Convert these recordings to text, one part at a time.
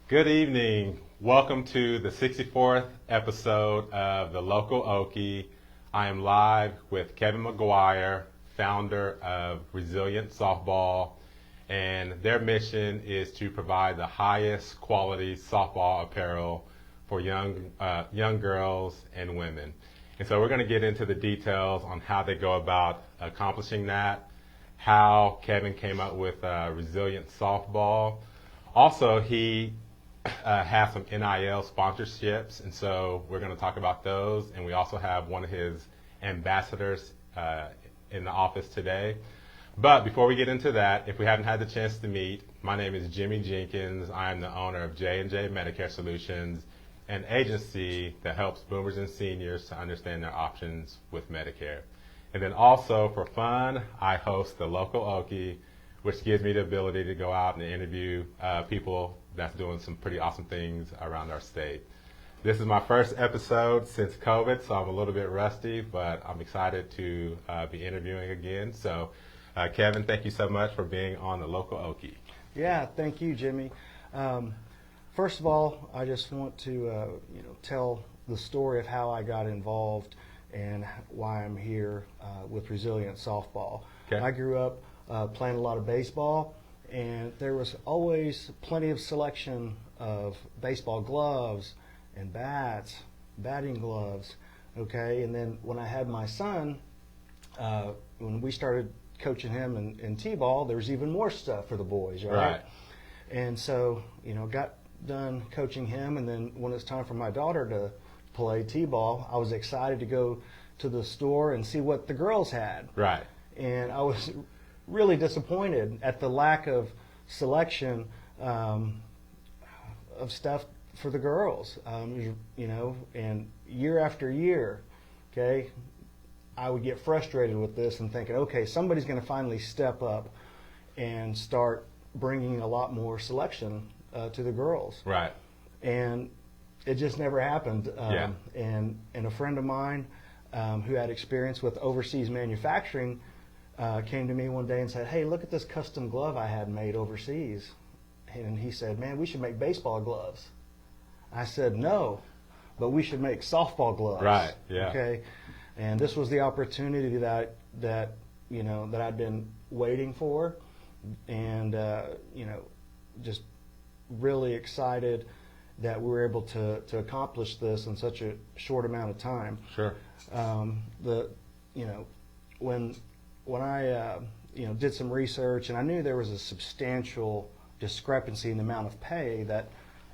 Good evening. Welcome to the 64th episode of The Local Okie. I am live with Kevin McGuire, founder of Resilient Softball, and their mission is to provide the highest quality softball apparel for young girls and women. And so we're going to get into the details on how they go about accomplishing that, how Kevin came up with Resilient Softball. Also, he has some NIL sponsorships, and so we're going to talk about those. And we also have one of his ambassadors in the office today. But before we get into that, if we haven't had the chance to meet, my name is Jimmy Jenkins. I am the owner of J&J Medicare Solutions, an agency that helps boomers and seniors to understand their options with Medicare. And then also for fun, I host the Local Okie, which gives me the ability to go out and interview people that's doing some pretty awesome things around our state. This is my first episode since COVID, so I'm a little bit rusty, but I'm excited to be interviewing again. So, Kevin, thank you so much for being on the Local Okie. Yeah, thank you, Jimmy. First of all, I just want to tell the story of how I got involved and why I'm here with Resilient Softball. Okay. I grew up playing a lot of baseball, and there was always plenty of selection of baseball gloves and bats, batting gloves, okay? And then when I had my son, when we started coaching him in T-ball, there was even more stuff for the boys, right? And so, got done coaching him, and then when it's time for my daughter to play T-ball, I was excited to go to the store and see what the girls had. Right. And I was really disappointed at the lack of selection of stuff for the girls. And year after year, okay, I would get frustrated with this and thinking, okay, somebody's going to finally step up and start bringing a lot more selection to the girls. Right. And it just never happened. Yeah. And a friend of mine who had experience with overseas manufacturing came to me one day and said, hey, look at this custom glove I had made overseas. And he said, man, we should make baseball gloves. I said, no, but we should make softball gloves. Right, yeah. Okay. And this was the opportunity that I'd been waiting for, and just really excied that we were able to accomplish this in such a short amount of time. Sure. When I did some research, and I knew there was a substantial discrepancy in the amount of pay that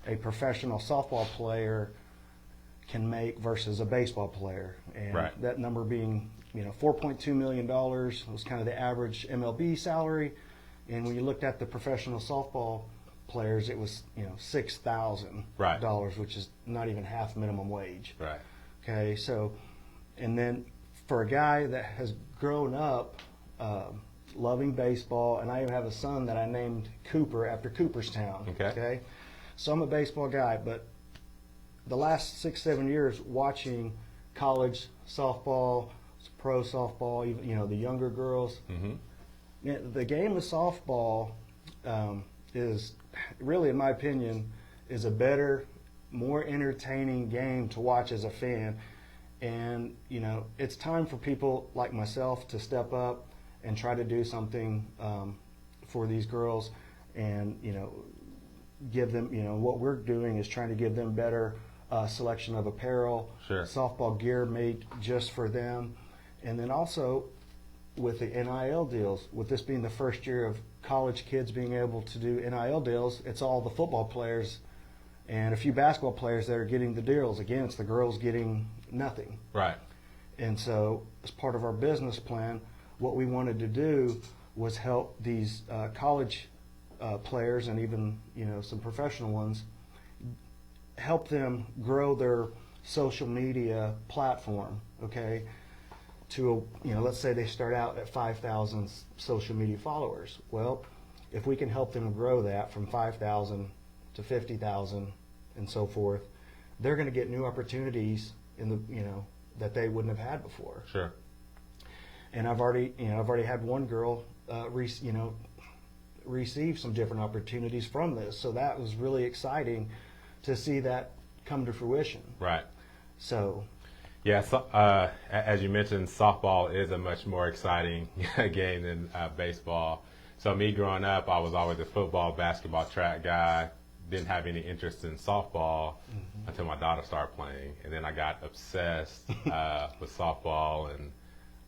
a professional softball player can make versus a baseball player, and right. That number being $4.2 million was kind of the average MLB salary, and when you looked at the professional softball players, it was $6,000, right. which is not even half minimum wage. Right. Okay, so, and then for a guy that has grown up loving baseball, and I even have a son that I named Cooper after Cooperstown. Okay, so I'm a baseball guy, but the last 6-7 years watching college softball, pro softball, even the younger girls, the game of softball is really, in my opinion, is a better, more entertaining game to watch as a fan. And it's time for people like myself to step up and try to do something for these girls, and give them, what we're doing is trying to give them better selection of apparel, sure. softball gear made just for them, and then also with the NIL deals, with this being the first year of college kids being able to do NIL deals, it's all the football players and a few basketball players that are getting the deals. Again, it's the girls getting nothing. Right. And so as part of our business plan, what we wanted to do was help these college players, and even some professional ones, help them grow their social media platform, okay, to let's say they start out at 5,000 social media followers. Well, if we can help them grow that from 5,000 to 50,000 and so forth, they're going to get new opportunities in the that they wouldn't have had before. Sure. And I've already had one girl receive some different opportunities from this. So that was really exciting to see that come to fruition. Right. So. Yeah, so, as you mentioned, softball is a much more exciting game than baseball. So me growing up, I was always a football, basketball, track guy. Didn't have any interest in softball until my daughter started playing, and then I got obsessed with softball, and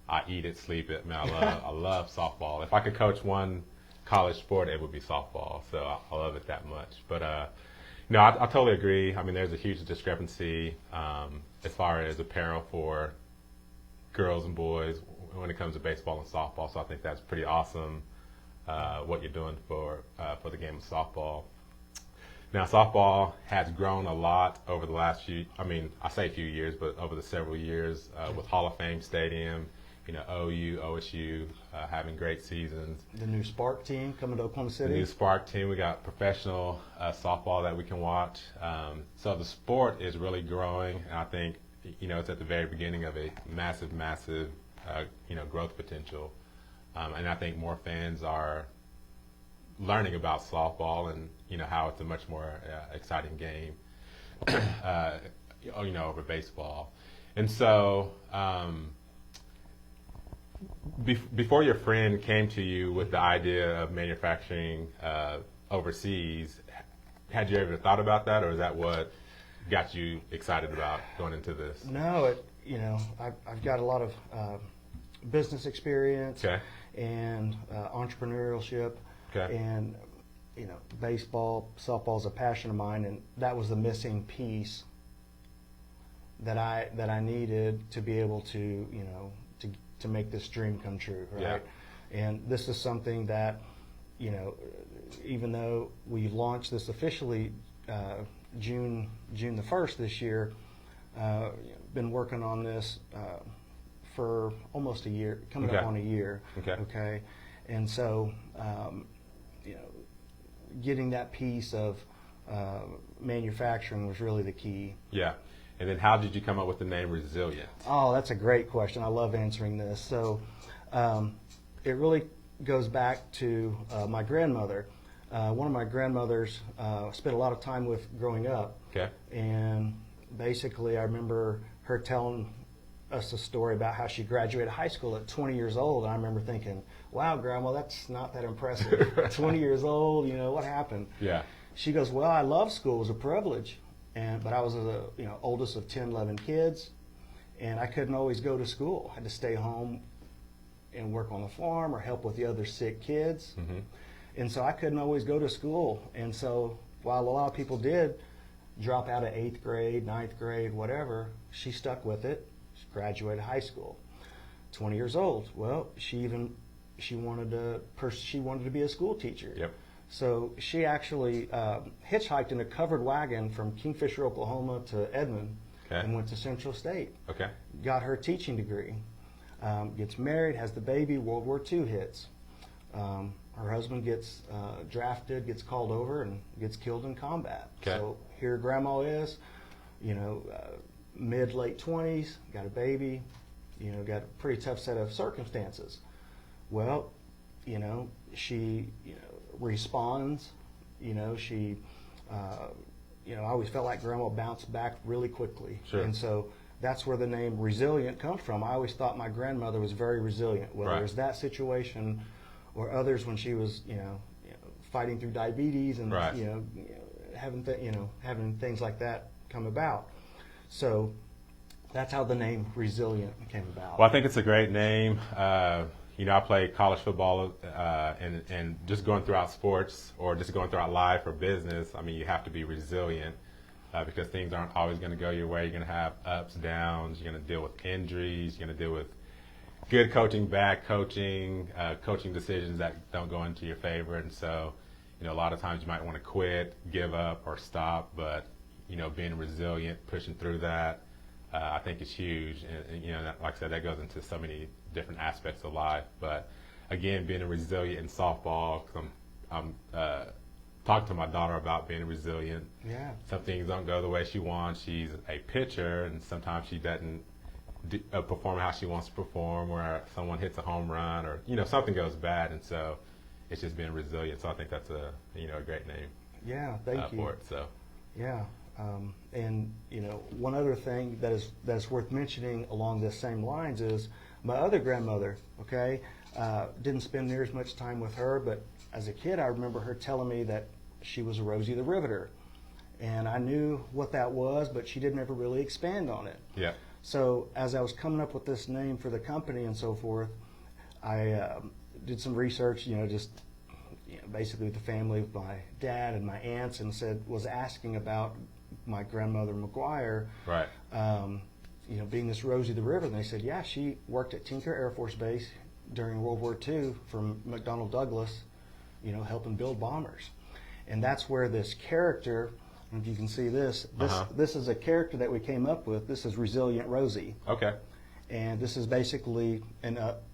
I eat it, sleep it. Man, I love softball. If I could coach one college sport, it would be softball. So I love it that much. But no, I totally agree. I mean, there's a huge discrepancy as far as apparel for girls and boys when it comes to baseball and softball. So I think that's pretty awesome what you're doing for the game of softball. Now, softball has grown a lot over the last I say a few years, but over the several years with Hall of Fame Stadium, OU, OSU having great seasons. The new Spark team coming to Oklahoma City. The new Spark team. We got professional softball that we can watch. So the sport is really growing, and I think it's at the very beginning of a massive growth potential. And I think more fans are learning about softball and how it's a much more exciting game over baseball. And so before your friend came to you with the idea of manufacturing overseas, had you ever thought about that, or is that what got you excited about going into this? No, I've got a lot of business experience and entrepreneurship. Okay. And baseball, softball is a passion of mine, and that was the missing piece that I needed to be able to to make this dream come true, right? Yeah. And this is something that even though we launched this officially June the 1st this year, been working on this for almost a year, coming up on a year. Okay. And so getting that piece of manufacturing was really the key. Yeah. And then how did you come up with the name Resilient? Oh, that's a great question. I love answering this. So it really goes back to my grandmother. One of my grandmothers spent a lot of time with growing up. Okay. And basically I remember her telling us a story about how she graduated high school at 20 years old. And I remember thinking, wow, Grandma, that's not that impressive. 20 years old, what happened? Yeah. She goes, well, I love school. It was a privilege. But I was the oldest of 10, 11 kids, and I couldn't always go to school. I had to stay home and work on the farm or help with the other sick kids. Mm-hmm. And so I couldn't always go to school. And so while a lot of people did drop out of 8th grade, 9th grade, whatever, she stuck with it. She graduated high school. 20 years old. Well, she wanted to be a school teacher. Yep. So she actually hitchhiked in a covered wagon from Kingfisher, Oklahoma to Edmond and went to Central State. Okay. Got her teaching degree. Gets married, has the baby, World War II hits. Her husband gets drafted, gets called over, and gets killed in combat. Okay. So here Grandma is, mid-late 20s, got a baby, got a pretty tough set of circumstances. Well, she responds. She I always felt like Grandma bounced back really quickly. Sure. And so that's where the name Resilient comes from. I always thought my grandmother was very resilient, whether Right. it was that situation or others when she was fighting through diabetes and Right. having things like that come about. So that's how the name Resilient came about. Well, I think it's a great name. I played college football, and just going throughout sports or just going throughout life or business, I mean, you have to be resilient because things aren't always going to go your way. You're going to have ups, downs. You're going to deal with injuries. You're going to deal with good coaching, bad coaching, coaching decisions that don't go into your favor. And so, a lot of times you might want to quit, give up, or stop. But, being resilient, pushing through that, I think is huge. And like I said, that goes into so many different aspects of life. But again, being resilient in softball, cause I'm talking to my daughter about being resilient. Yeah. Some things don't go the way she wants. She's a pitcher, and sometimes she doesn't perform how she wants to perform, where someone hits a home run or something goes bad. And so it's just been resilient. So I think that's a great name. Yeah, thank you. For it. So yeah, and one other thing that's worth mentioning along this same lines is my other grandmother. Okay, didn't spend near as much time with her, but as a kid, I remember her telling me that she was Rosie the Riveter, and I knew what that was, but she didn't ever really expand on it. Yeah. So as I was coming up with this name for the company and so forth, I did some research, basically with the family, with my dad and my aunts, and was asking about my grandmother McGuire, right? Being this Rosie the River. And they said, yeah, she worked at Tinker Air Force Base during World War II for McDonnell Douglas, helping build bombers. And that's where this character, if you can see this is a character that we came up with. This is Resilient Rosie. Okay. And this is basically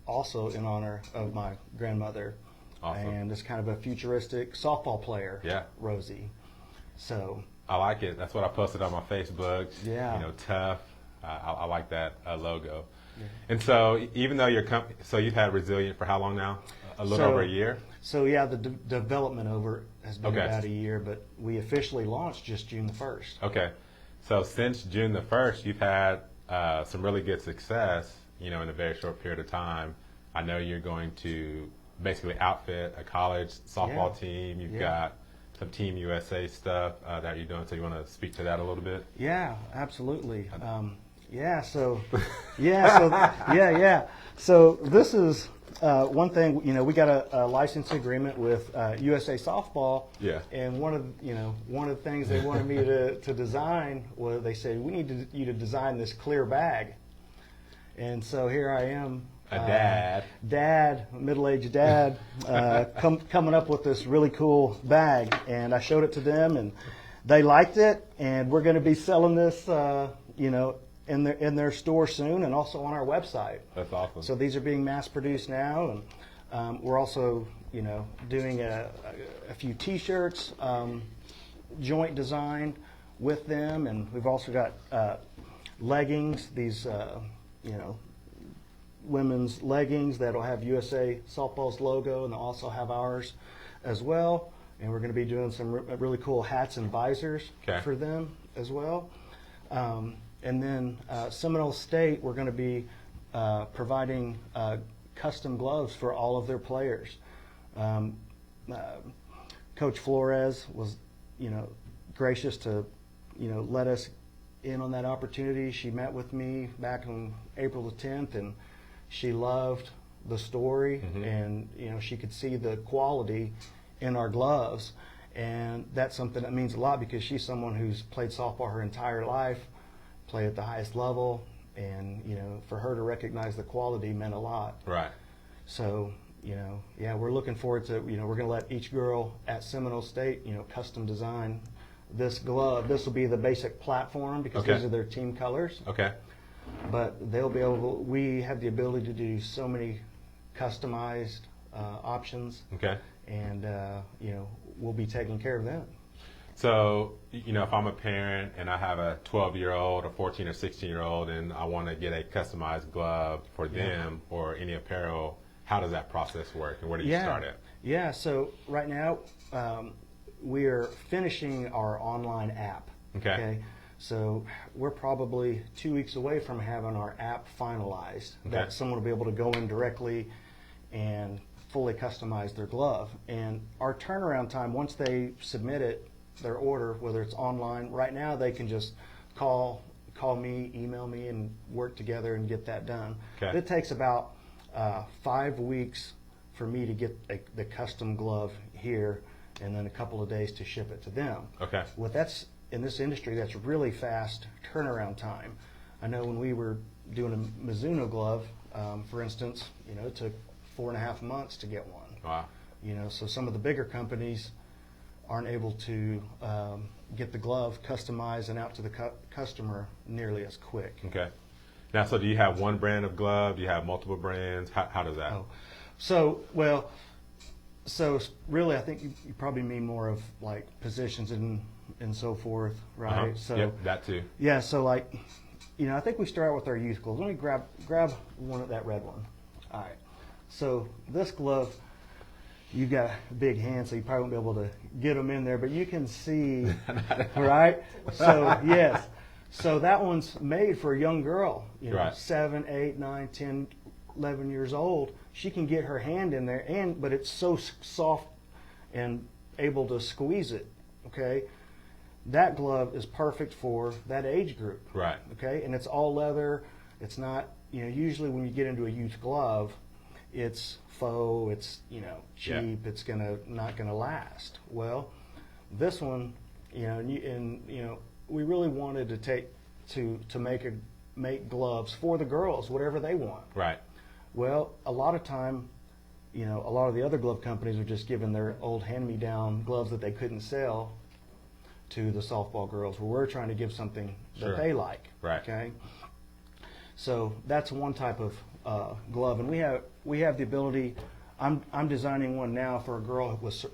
also in honor of my grandmother. Awesome. And it's kind of a futuristic softball player, yeah, Rosie. So I like it. That's what I posted on my Facebook. Yeah. Tough. I like that logo. Yeah. And so even though your company, so you've had Resilient for how long now? A little over a year? So yeah, the development over has been about a year, but we officially launched just June the 1st. Okay. So since June the 1st, you've had some really good success, in a very short period of time. I know you're going to basically outfit a college softball team. You've got some Team USA stuff that you're doing. So you want to speak to that a little bit? Yeah, absolutely. So this is one thing. We got a license agreement with USA Softball. Yeah. And one of the things they wanted me to design was, they said, we need you to design this clear bag. And so here I am. Middle-aged dad, coming up with this really cool bag, and I showed it to them, and they liked it, and we're going to be selling this, in their store soon, and also on our website. That's awesome. So these are being mass-produced now, and we're also, doing a few T-shirts, joint design with them, and we've also got leggings. These, women's leggings that'll have USA Softball's logo, and they'll also have ours as well. And we're going to be doing some really cool hats and visors for them as well. And then Seminole State, we're going to be providing custom gloves for all of their players. Coach Flores was, gracious to, let us in on that opportunity. She met with me back on April the 10th, and she loved the story, and she could see the quality in our gloves, and that's something that means a lot, because she's someone who's played softball her entire life, played at the highest level, and for her to recognize the quality meant a lot. Right. So we're looking forward to we're going to let each girl at Seminole State custom design this glove. This will be the basic platform, because these are their team colors. Okay. But they'll be able. We have the ability to do so many customized options. Okay. And we'll be taking care of them. So if I'm a parent and I have a 12-year-old, a 14 or 16-year-old, and I want to get a customized glove for them or any apparel, how does that process work, and where do you start at? Yeah. So right now we are finishing our online app. Okay. So we're probably 2 weeks away from having our app finalized. That someone will be able to go in directly and fully customize their glove. And our turnaround time, once they submit it, their order, whether it's online, right now they can just call me, email me, and work together and get that done. Okay. It takes about 5 weeks for me to get the custom glove here, and then a couple of days to ship it to them. Okay. Well, that's in this industry, that's really fast turnaround time. I know when we were doing a Mizuno glove, for instance, it took 4.5 months to get one. Wow. So some of the bigger companies aren't able to get the glove customized and out to the customer nearly as quick. Okay. Now, so do you have one brand of glove? Do you have multiple brands? How does that? So really, I think you probably mean more of like positions and so forth, right? So yep, that too. Yeah, so I think we start out with our youth gloves. Let me grab one of that red one. All right. So this glove, you've got a big hand, so you probably won't be able to get them in there, but you can see, right? So, yes. So that one's made for a young girl, you know, Right. 7, 8, 9, 10, 11 years old. She can get her hand in there, but it's so soft and able to squeeze it, okay? That glove is perfect for that age group. Right. Okay, and it's all leather. It's not, you know, usually when you get into a youth glove, it's faux, it's, you know, cheap, it's not gonna last. Well, this one, you know, and you know, we really wanted to make gloves for the girls, whatever they want. Right. Well, a lot of time, you know, a lot of the other glove companies are just giving their old hand-me-down gloves that they couldn't sell to the softball girls. Well, we're trying to give something Sure. that they like. Right. Okay. So that's one type of glove, and we have the ability. I'm designing one now for a girl with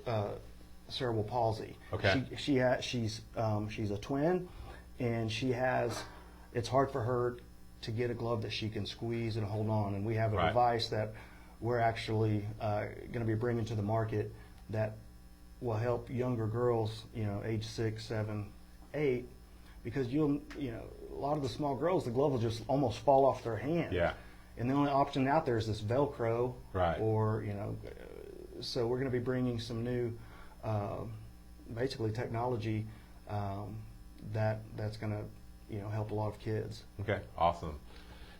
cerebral palsy. Okay. She's a twin, and it's hard for her to get a glove that she can squeeze and hold on. And we have a Right. device that we're actually going to be bringing to the market that will help younger girls, you know, age 6, 7, 8, because you know, a lot of the small girls, the glove will just almost fall off their hand. Yeah. And the only option out there is this Velcro. Right. Or, you know, so we're going to be bringing some new, basically technology that's going to, you know, help a lot of kids. Okay. Awesome.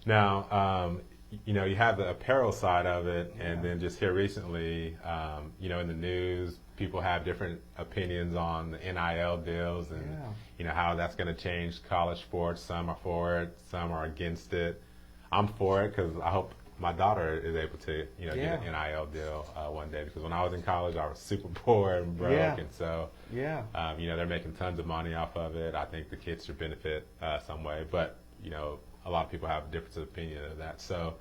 Now, you know, you have the apparel side of it, and then just here recently, you know, in the news, people have different opinions on the NIL deals and, you know, how that's going to change college sports. Some are for it, some are against it. I'm for it because I hope my daughter is able to, you know, get an NIL deal one day, because when I was in college, I was super poor and broke, and so, you know, they're making tons of money off of it. I think the kids should benefit some way, but, you know, a lot of people have a difference of opinion of that. So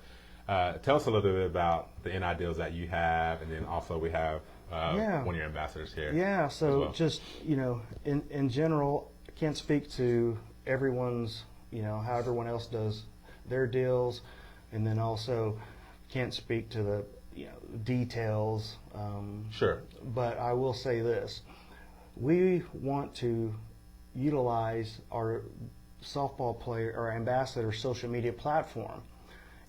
tell us a little bit about the NIL deals that you have, and then also we have one of your ambassadors here. Yeah, so just, you know, in general, I can't speak to everyone's, you know, how everyone else does their deals, and then also can't speak to the, you know, details. Sure. But I will say this. We want to utilize our softball player or ambassador social media platform.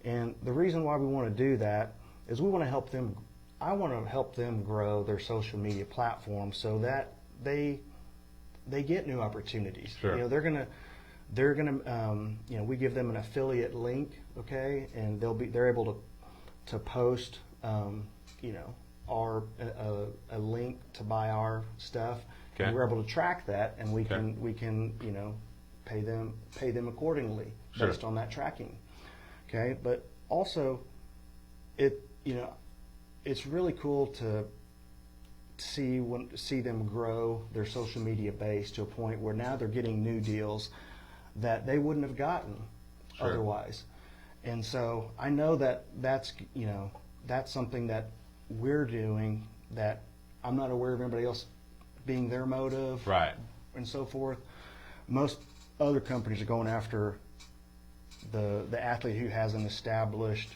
And the reason why we want to do that is we want to help them. I want to help them grow their social media platform so that they get new opportunities. Sure. You know, they're gonna you know, we give them an affiliate link, okay, and they're able to post you know, a link to buy our stuff. Okay. And we're able to track that, and we can you know, pay them accordingly based on that tracking. Okay, but also you know, it's really cool to see them grow their social media base to a point where now they're getting new deals that they wouldn't have gotten otherwise. And so I know that's you know, that's something that we're doing that I'm not aware of anybody else being their motive, right, and so forth. Most other companies are going after the athlete who has an established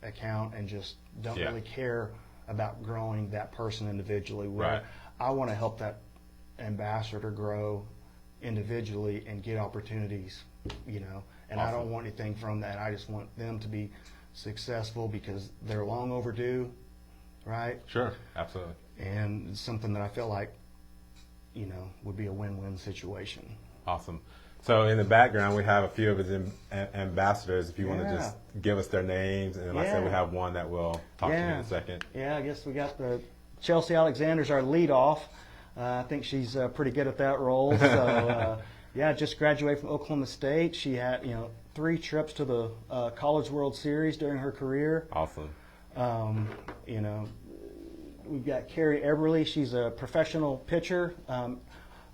account and just don't really care about growing that person individually. Where I want to help that ambassador grow individually and get opportunities, you know, and I don't want anything from that. I just want them to be successful because they're long overdue, right? Sure, absolutely. And it's something that I feel like, you know, would be a win-win situation. Awesome. So in the background, we have a few of his ambassadors. If you want to just give us their names, and then like I said, we have one that we'll talk to in a second. Yeah, I guess we got Chelsea Alexander's our leadoff. I think she's pretty good at that role. So just graduated from Oklahoma State. She had, you know, 3 trips to the College World Series during her career. Awesome. You know, we've got Carrie Eberly. She's a professional pitcher.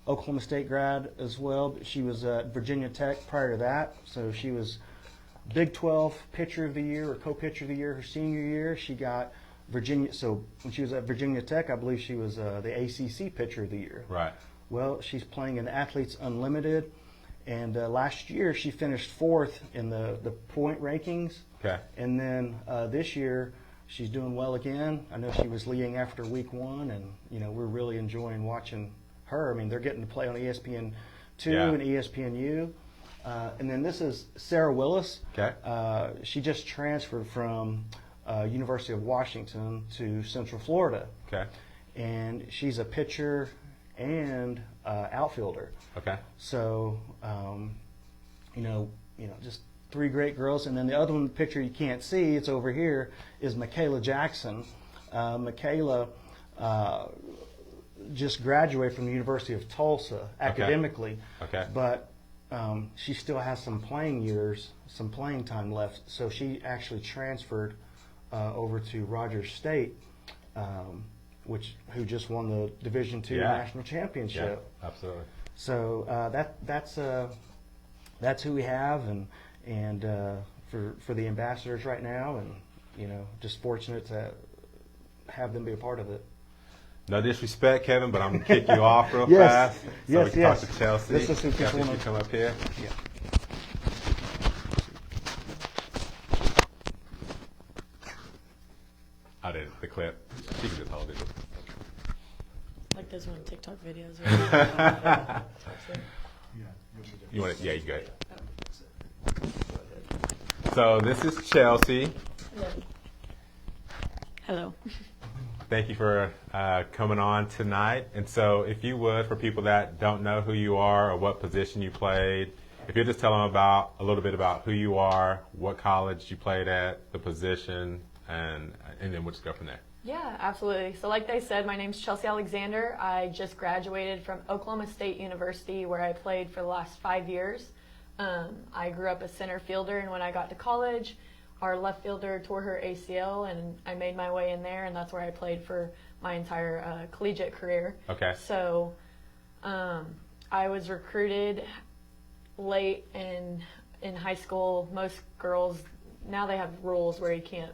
Oklahoma State grad as well. She was at Virginia Tech prior to that, so she was Big 12 Pitcher of the Year or Co-Pitcher of the Year her senior year. She got Virginia. So when she was at Virginia Tech, I believe she was the ACC Pitcher of the Year. Right. Well, she's playing in Athletes Unlimited, and last year she finished 4th in the point rankings. Okay. And then this year she's doing well again. I know she was leading after week 1, and we're really enjoying watching her. I mean, they're getting to play on ESPN2 and ESPNU. And then this is Sarah Willis. Okay. She just transferred from University of Washington to Central Florida. Okay. And she's a pitcher and outfielder. Okay. So, just 3 great girls. And then the other one, picture you can't see, it's over here, is Michaela Jackson. Michaela just graduated from the University of Tulsa academically. Okay. But she still has some playing time left. So she actually transferred over to Rogers State, who just won the Division II national championship. Yeah, absolutely. So that's who we have, and for the ambassadors right now, and just fortunate to have them be a part of it. No disrespect, Kevin, but I'm gonna kick you off real Yes. fast. So Yes, we can yes. talk to Chelsea. This is who Chelsea, people you come up here. Yeah. I did the clip. She can just hold it. Like those one TikTok videos. Right? You want it? Yeah, you go ahead. So this is Chelsea. Hello. Thank you for coming on tonight. And so if you would, for people that don't know who you are or what position you played, if you just tell them a little bit about who you are, what college you played at, the position, and then we'll just go from there. Yeah, absolutely. So like they said, my name's Chelsea Alexander. I just graduated from Oklahoma State University, where I played for the last 5 years. I grew up a center fielder, and when I got to college, our left fielder tore her ACL, and I made my way in there, and that's where I played for my entire collegiate career. Okay. So I was recruited late in high school. Most girls, now they have rules where you can't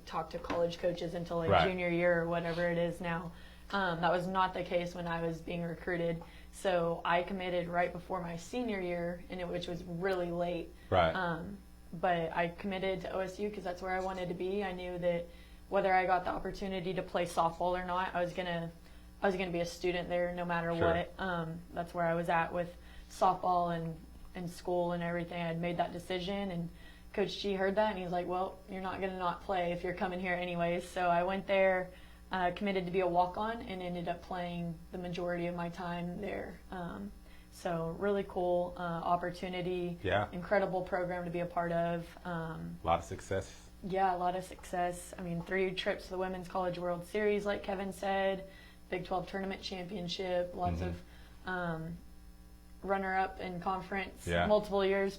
talk to college coaches until junior year or whatever it is now. That was not the case when I was being recruited. So I committed right before my senior year, which was really late. Right. But I committed to OSU because that's where I wanted to be. I knew that whether I got the opportunity to play softball or not, I was gonna be a student there no matter what. That's where I was at with softball and school and everything. I had made that decision, and Coach G heard that, and he was like, well, you're not going to not play if you're coming here anyways. So I went there, committed to be a walk-on, and ended up playing the majority of my time there. So really cool opportunity, incredible program to be a part of. A lot of success. Yeah, a lot of success. I mean, 3 trips to the Women's College World Series, like Kevin said, Big 12 Tournament Championship, lots of runner-up in conference, multiple years.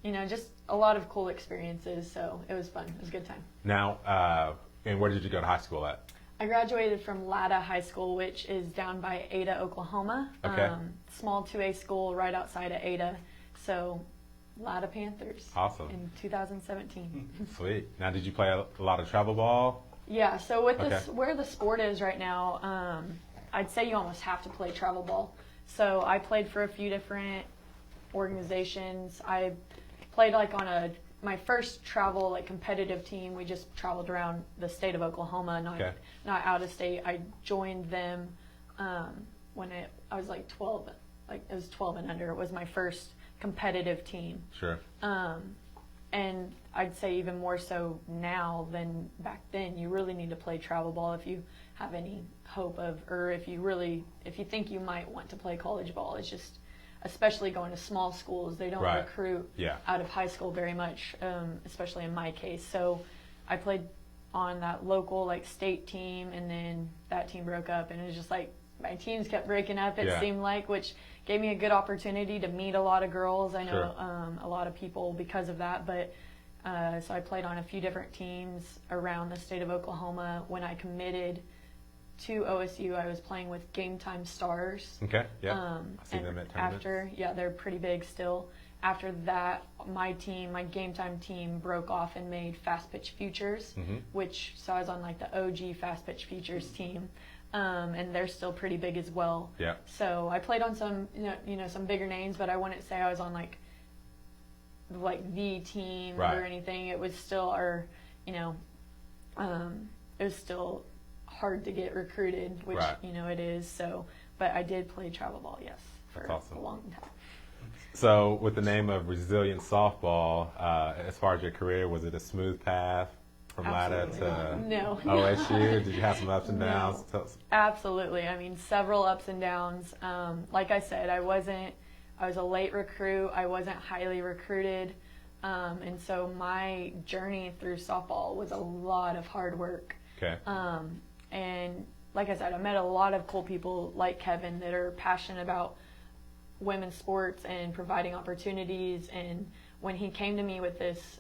Just a lot of cool experiences, so it was fun. It was a good time. Now, and where did you go to high school at? I graduated from Lada High School, which is down by Ada, Oklahoma. Okay. Small 2A school right outside of Ada. So, Lada Panthers. Awesome. In 2017. Sweet. Now, did you play a lot of travel ball? Yeah, so with where the sport is right now, I'd say you almost have to play travel ball. So I played for a few different organizations. I played on my first travel competitive team. We just traveled around the state of Oklahoma, not out of state. I joined them when I was 12. It was 12 and under. It was my first competitive team. Sure. And I'd say even more so now than back then. You really need to play travel ball if you have any hope of, or if you think you might want to play college ball. It's just, especially going to small schools, they don't recruit out of high school very much, especially in my case. So I played on that local state team, and then that team broke up, and it was just my teams kept breaking up, it seemed like, which gave me a good opportunity to meet a lot of girls. I know a lot of people because of that, but so I played on a few different teams around the state of Oklahoma. When I committed to OSU, I was playing with Game Time Stars. Okay, yeah. I've seen them at tournaments. They're pretty big still. After that, my Game Time team broke off and made Fast Pitch Futures, so I was on the OG Fast Pitch Futures team. And they're still pretty big as well. Yeah. So I played on some, some bigger names, but I wouldn't say I was on the team or anything. It was still it was still hard to get recruited, which, Right. it is. So, but I did play travel ball, yes, for That's awesome. a long time. So with the name of Resilient Softball, as far as your career, was it a smooth path from LADA to No. OSU? Did you have some ups and No. downs? Tell us. Absolutely. I mean, several ups and downs. Like I said, I was a late recruit. I wasn't highly recruited. And so my journey through softball was a lot of hard work. Okay. And like I said, I met a lot of cool people like Kevin that are passionate about women's sports and providing opportunities. And when he came to me with this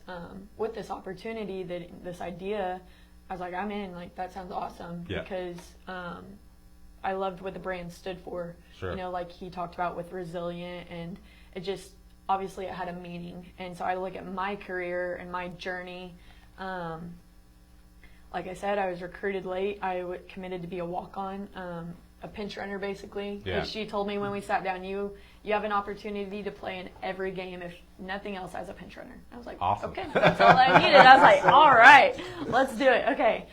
opportunity, this idea, I was like, I'm in. Like, that sounds awesome. Yeah. Because I loved what the brand stood for. Sure. Like he talked about with Resilient, and it just, obviously it had a meaning. And so I look at my career and my journey. Like I said, I was recruited late. I committed to be a walk-on, a pinch runner basically. Yeah. She told me when we sat down, you have an opportunity to play in every game, if nothing else, as a pinch runner. I was like, awesome. Okay, that's all I needed. I was like, all right, let's do it. Okay.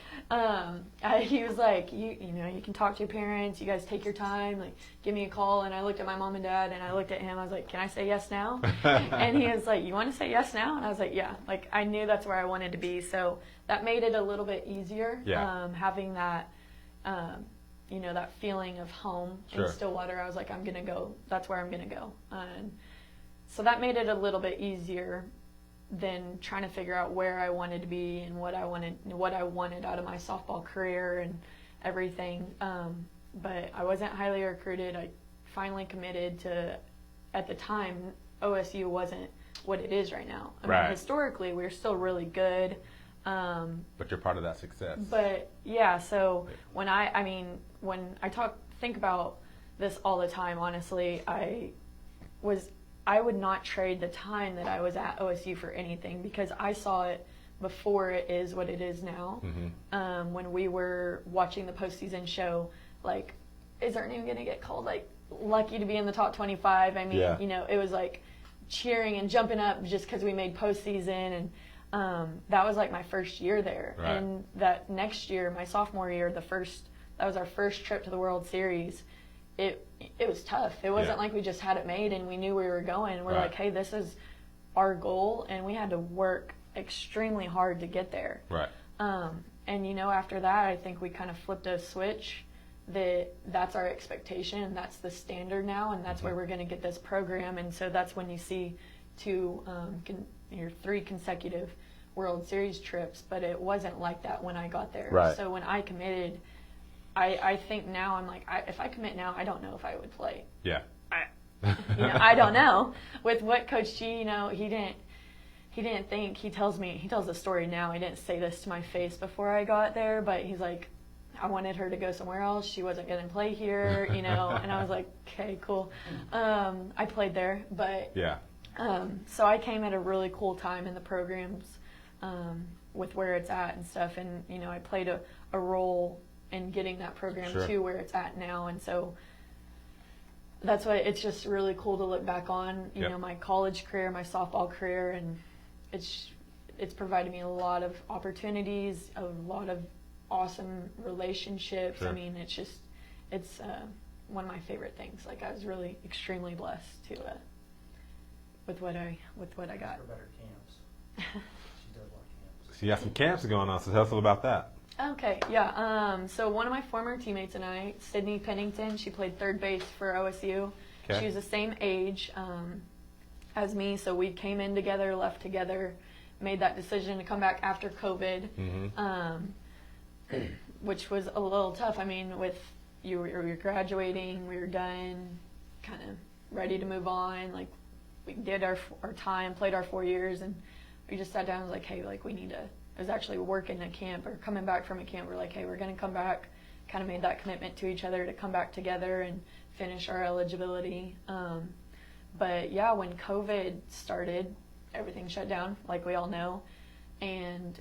He was like, you can talk to your parents. You guys take your time. Like, give me a call. And I looked at my mom and dad, and I looked at him. I was like, can I say yes now? And he was like, you want to say yes now? And I was like, yeah. Like, I knew that's where I wanted to be. So that made it a little bit easier. Yeah. Having that, that feeling of home Sure. in Stillwater. I was like, I'm going to go. That's where I'm going to go. And so that made it a little bit easier than trying to figure out where I wanted to be and what I wanted out of my softball career and everything. But I wasn't highly recruited. I finally committed to, at the time, OSU wasn't what it is right now. I Right. mean, historically, we're still really good. But you're part of that success. But yeah, so when I think about this all the time, honestly, I would not trade the time that I was at OSU for anything, because I saw it before it is what it is now. Mm-hmm. When we were watching the postseason show, like, is our name going to get called? Like, lucky to be in the top 25. I mean, Yeah. It was like cheering and jumping up just because we made postseason. And that was like my first year there. Right. And that next year, my sophomore year, that was our first trip to the World Series. It was tough. It wasn't Yeah. like we just had it made and we knew we were going. We're Right. like, hey, this is our goal, and we had to work extremely hard to get there. Right. And after that, I think we kind of flipped a switch that's our expectation, and that's the standard now, and that's where we're going to get this program. And so that's when you see your 3 consecutive World Series trips, but it wasn't like that when I got there. Right. So when I committed, I think now I'm like, if I commit now, I don't know if I would play. Yeah. I don't know. With what Coach G, he didn't think, he tells the story now. He didn't say this to my face before I got there, but he's like, I wanted her to go somewhere else. She wasn't going to play here, and I was like, okay, cool. I played there, but Yeah. so I came at a really cool time in the programs, with where it's at and stuff, and I played a role in getting that program Sure. to where it's at now. And so that's why it's just really cool to look back on, Yep. my college career, my softball career, and it's provided me a lot of opportunities, a lot of awesome relationships. Sure. I mean, it's one of my favorite things. Like, I was really extremely blessed with what I got. For better camps. She does like camps. So you have some camps going on, so tell us all about that. Okay, yeah. So one of my former teammates and I, Sydney Pennington, she played third base for OSU. Okay. She was the same age as me, so we came in together, left together, made that decision to come back after COVID, Mm-hmm. which was a little tough. I mean, with you were graduating, we were done, kind of ready to move on. Like, we did our time, played our 4 years, and we just sat down and was like, hey, like, we need to. I was actually working a camp or coming back from a camp. We're like, hey, we're going to come back. Kind of made that commitment to each other to come back together and finish our eligibility. But yeah, when COVID started, everything shut down, like we all know. And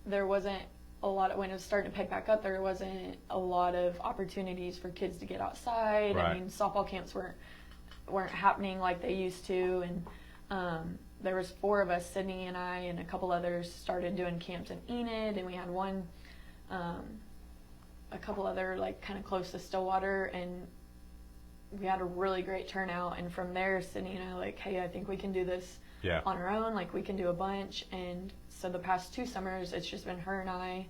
there wasn't a lot of, when it was starting to pick back up, there wasn't a lot of opportunities for kids to get outside. Right. I mean, softball camps weren't happening like they used to. And There was 4 of us, Sydney and I and a couple others, started doing camps in Enid, and we had one, a couple other like kind of close to Stillwater, and we had a really great turnout. And from there, Sydney and I like, hey, I think we can do this on our own. Like we can do a bunch. And so the past 2 summers, it's just been her and I,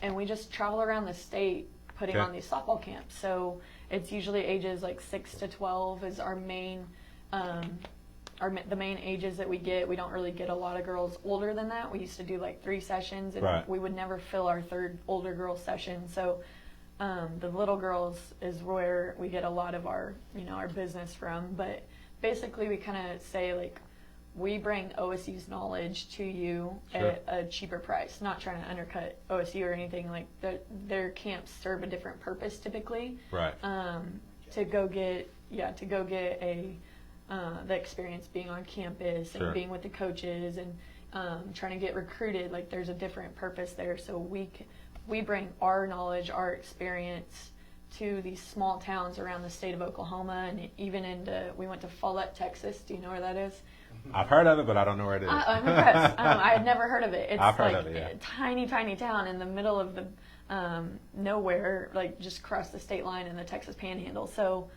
and we just travel around the state putting on these softball camps. So it's usually ages like 6 to 12 is our main, the main ages that we get. We don't really get a lot of girls older than that. We used to do like 3 sessions, and we would never fill our 3rd older girl session. So the little girls is where we get a lot of our, our business from. But basically we kind of say like, we bring OSU's knowledge to you at a cheaper price, not trying to undercut OSU or anything. Like their camps serve a different purpose typically. Right. To go get a the experience being on campus and being with the coaches and trying to get recruited. Like there's a different purpose there. So we bring our knowledge, our experience to these small towns around the state of Oklahoma, and even we went to Follett, Texas. Do you know where that is? I've heard of it, but I don't know where it is. I'm impressed. I had never heard of it. It's I've heard like of it, a tiny, tiny town in the middle of the nowhere, like just across the state line in the Texas Panhandle. So,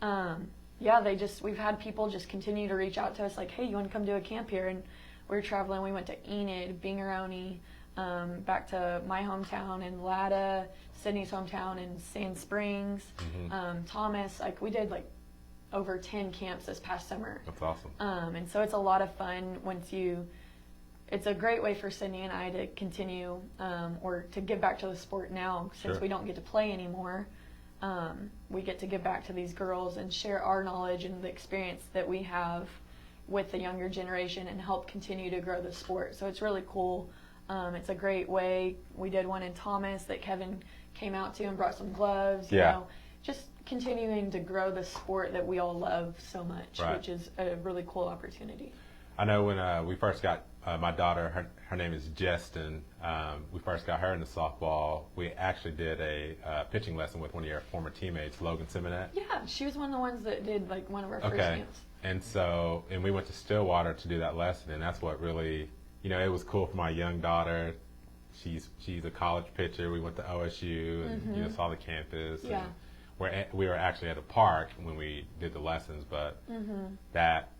we've had people just continue to reach out to us like, hey, you want to come do a camp here? And we were traveling. We went to Enid, Bingaroni, back to my hometown in Latta, Sydney's hometown in Sand Springs, Thomas. Like we did like over 10 camps this past summer. That's awesome. And so it's a lot of fun it's a great way for Sydney and I to continue or to give back to the sport now since we don't get to play anymore. We get to give back to these girls and share our knowledge and the experience that we have with the younger generation and help continue to grow the sport. So it's really cool. It's a great way. We did one in Thomas that Kevin came out to and brought some gloves. You know, just continuing to grow the sport that we all love so much, which is a really cool opportunity. I know when we first got my daughter, her name is Justin, we first got her into softball. We actually did a pitching lesson with one of your former teammates, Logan Simonet. Yeah, she was one of the ones that did like one of our first camps. And we went to Stillwater to do that lesson, and that's what really, it was cool for my young daughter. She's a college pitcher. We went to OSU and saw the campus. Yeah. And we were actually at a park when we did the lessons, but that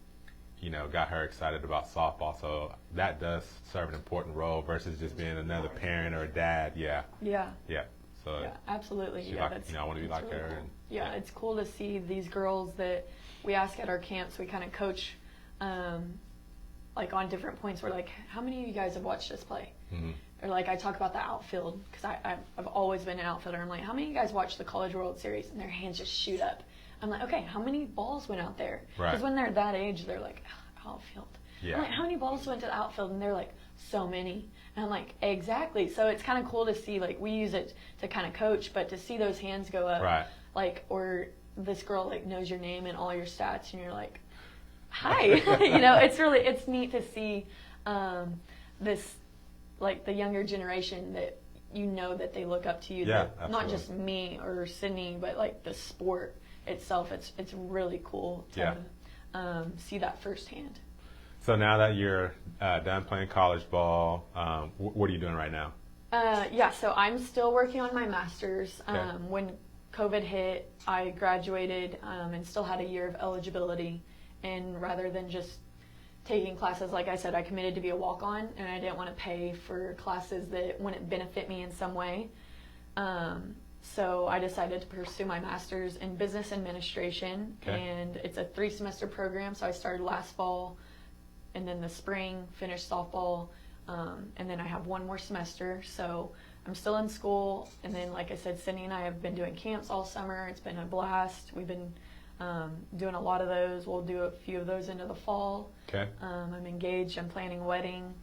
got her excited about softball. So that does serve an important role versus just being another parent or a dad. Yeah. So absolutely. I want to be like really her. Cool. And, it's cool to see these girls that we ask at our camps. We kind of coach, like on different points. We're like, how many of you guys have watched us play? Or like I talk about the outfield because I've always been an outfielder. I'm like, how many of you guys watched the College World Series? And their hands just shoot up. I'm like, okay, how many balls went out there? Because when they're that age, they're like, outfield. I'm like, how many balls went to the outfield? And they're like, so many. And I'm like, exactly. So it's kind of cool to see, like, we use it to kind of coach, but to see those hands go up, like, or this girl, like, knows your name and all your stats, and you're like, hi. It's neat to see this, like, the younger generation that that they look up to you. Not just me or Sydney, but, like, the sport itself. It's really cool to see that firsthand. So now that you're done playing college ball, what are you doing right now? So I'm still working on my master's. When COVID hit, I graduated and still had a year of eligibility. And rather than just taking classes, like I said, I committed to be a walk-on, and I didn't want to pay for classes that wouldn't benefit me in some way. So I decided to pursue my master's in business administration, and it's a 3-semester program. So I started last fall, and then the spring finished softball, and then I have one more semester. So I'm still in school, and then like I said, Cindy and I have been doing camps all summer. It's been a blast. We've been doing a lot of those. We'll do a few of those into the fall. I'm engaged. I'm planning a wedding.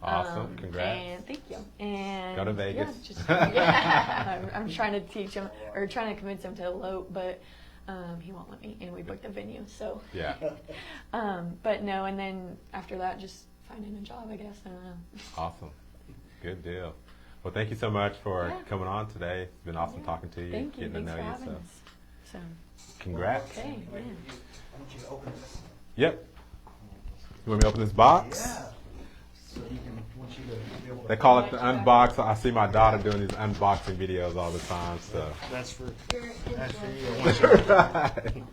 Awesome. Congrats. And thank you. And go to Vegas. I'm trying to teach him, or trying to convince him to elope, but he won't let me, and we booked a venue, so. But no, and then after that, just finding a job, I guess. I don't know. Awesome. Good deal. Well, thank you so much for coming on today. It's been awesome talking to you. Thank you. Getting Thanks to know for you. having us. So. Congrats. Okay. I want you to open this. Yep. You want me to open this box? Yeah. So you can, want you to be able to. They call it the unbox. I see my daughter doing these unboxing videos all the time. So. That's for you. I want you to Right.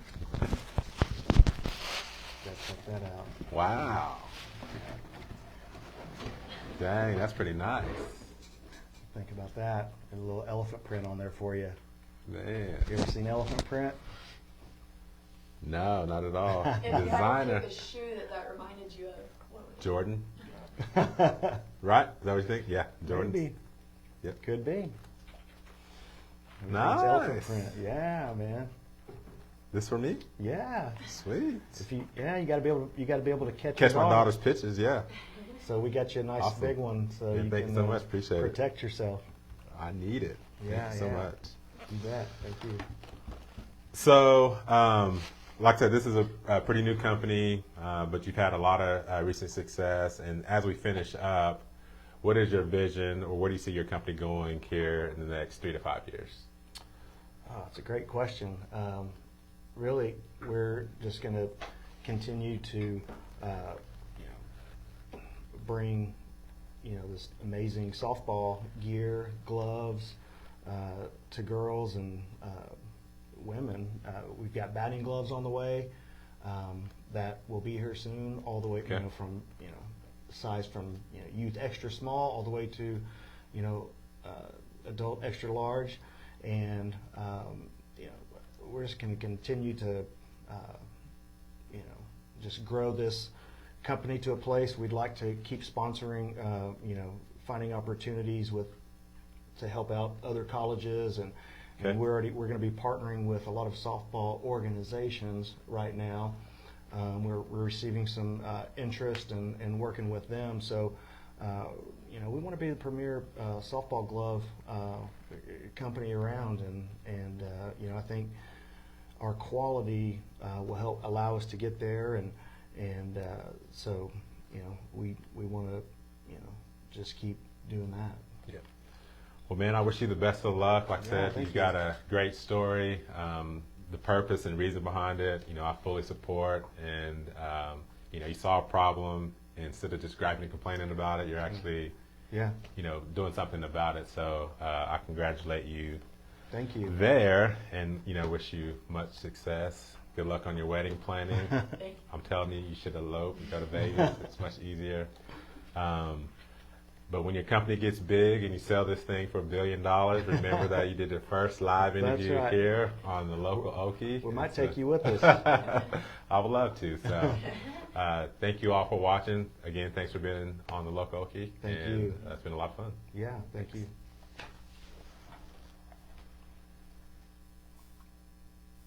check that out. Wow. Dang, that's pretty nice. Think about that. And a little elephant print on there for you. Man. You ever seen elephant print? No, not at all. If you had to Designer. pick a shoe that reminded you of, what would Jordan. Right? Is that what you think? Yeah, Jordan. Maybe. Yep. Could be. Nice. Elephant print. Yeah, man. This for me? Yeah. Sweet. If you, yeah, you got to be able to catch Catch your my dog. daughter's pictures, yeah. So we got you a nice Awesome. big one, so Yeah, you thank can you so much. Appreciate it. protect yourself. I need it. Yeah, Thank you so yeah. much. You bet. Thank you. So, like I said, this is a pretty new company, but you've had a lot of recent success. And as we finish up, what is your vision, or where do you see your company going here in the next 3 to 5 years? Oh, it's a great question. Really, we're just going to continue to bring this amazing softball gear, gloves to girls and women. We've got batting gloves on the way that will be here soon, all the way Okay. from size from youth extra small all the way to adult extra large, and we're just going to continue to just grow this company to a place. We'd like to keep sponsoring, finding opportunities to help out other colleges, and Okay. we're going to be partnering with a lot of softball organizations right now. We're receiving some interest and working with them. So, we want to be the premier softball glove company around, and I think our quality will help allow us to get there, and so we want to just keep doing that. Yeah. Well, man, I wish you the best of luck. Like I Yeah, said, thank you've you. got a great story. The purpose and reason behind it, I fully support. And, you saw a problem, and instead of just griping and complaining about it, you're actually, Yeah, doing something about it. So I congratulate you thank you. there, and, wish you much success. Good luck on your wedding planning. I'm telling you, you should elope and go to Vegas. It's much easier. But when your company gets big and you sell this thing for $1 billion, remember that you did the first live That's interview right. here on the local Okie. We might take you with us. I would love to. So thank you all for watching. Again, thanks for being on the local Okie. Thank and you. It's been a lot of fun. Yeah, thank you.